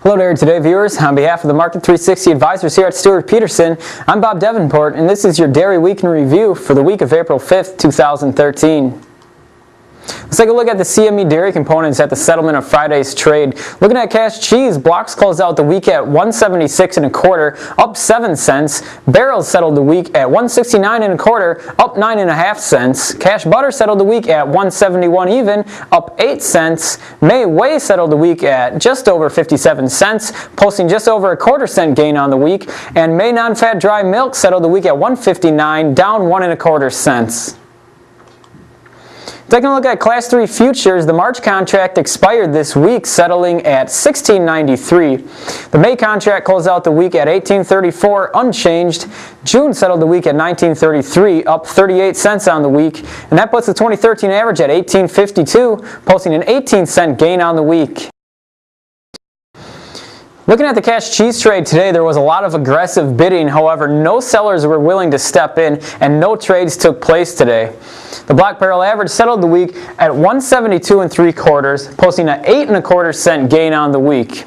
Hello there today, viewers. On behalf of the Market 360 advisors here at Stewart Peterson, I'm Bob Davenport, and this is your Dairy Week in Review for the week of April 5th, 2013. Let's take a look at the CME dairy components at the settlement of Friday's trade. Looking at cash cheese, blocks closed out the week at 176 1/4, up 7 cents. Barrels settled the week at 169 1/4, up 9.5 cents. Cash butter settled the week at 171 even, up 8 cents. May whey settled the week at just over 57 cents, posting just over a 1/4 cent gain on the week. And May non-fat dry milk settled the week at 159, down 1 1/4 cents. Taking a look at Class 3 futures, the March contract expired this week, settling at $16.93. The May contract closed out the week at $18.34, unchanged. June settled the week at $19.33, up 38 cents on the week, and that puts the 2013 average at $18.52, posting an 18-cent gain on the week. Looking at the cash cheese trade today, there was a lot of aggressive bidding. However, no sellers were willing to step in, and no trades took place today. The black barrel average settled the week at 172 3/4, posting an 8 1/4 cent gain on the week.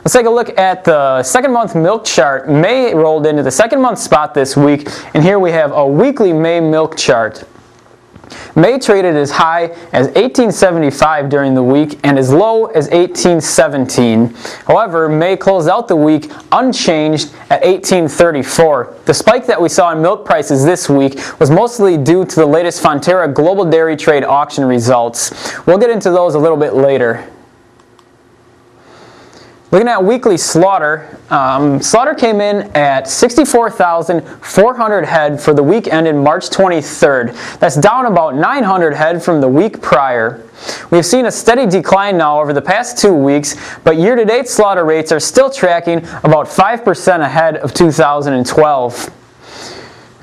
Let's take a look at the second month milk chart. May rolled into the second month spot this week, and here we have a weekly May milk chart. May traded as high as $18.75 during the week and as low as $18.17. However, May closed out the week unchanged at $18.34. The spike that we saw in milk prices this week was mostly due to the latest Fonterra Global Dairy Trade auction results. We'll get into those a little bit later. Looking at weekly slaughter, slaughter came in at 64,400 head for the week ended March 23rd. That's down about 900 head from the week prior. We've seen a steady decline now over the past 2 weeks, but year-to-date slaughter rates are still tracking about 5% ahead of 2012.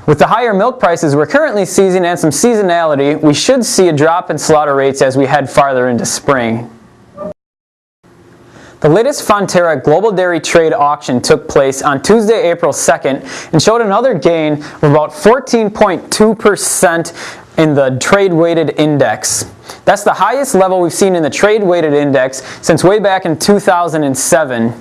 With the higher milk prices we're currently seeing and some seasonality, we should see a drop in slaughter rates as we head farther into spring. The latest Fonterra Global Dairy Trade auction took place on Tuesday, April 2nd, and showed another gain of about 14.2% in the trade-weighted index. That's the highest level we've seen in the trade-weighted index since way back in 2007.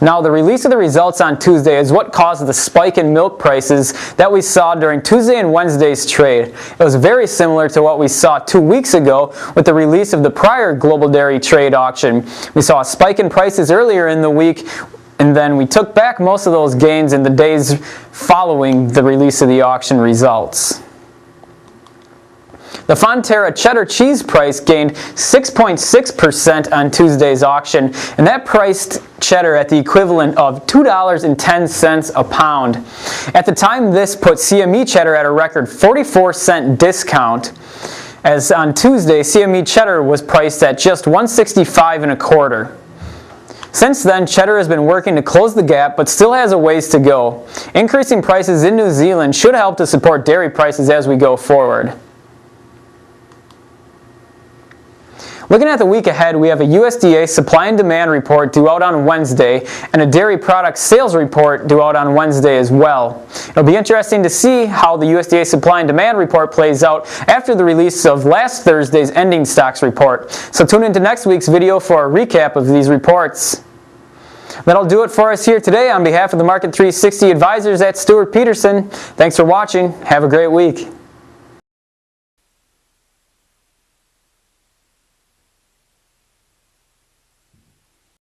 Now, the release of the results on Tuesday is what caused the spike in milk prices that we saw during Tuesday and Wednesday's trade. It was very similar to what we saw 2 weeks ago with the release of the prior Global Dairy Trade auction. We saw a spike in prices earlier in the week, and then we took back most of those gains in the days following the release of the auction results. The Fonterra cheddar cheese price gained 6.6% on Tuesday's auction, and that priced cheddar at the equivalent of $2.10 a pound. At the time, this put CME cheddar at a record 44-cent discount, as on Tuesday, CME cheddar was priced at just $1.65 1/4. Since then, cheddar has been working to close the gap, but still has a ways to go. Increasing prices in New Zealand should help to support dairy prices as we go forward. Looking at the week ahead, we have a USDA supply and demand report due out on Wednesday and a dairy product sales report due out on Wednesday as well. It'll be interesting to see how the USDA supply and demand report plays out after the release of last Thursday's ending stocks report. So tune into next week's video for a recap of these reports. That'll do it for us here today on behalf of the Market 360 advisors at Stewart Peterson. Thanks for watching. Have a great week.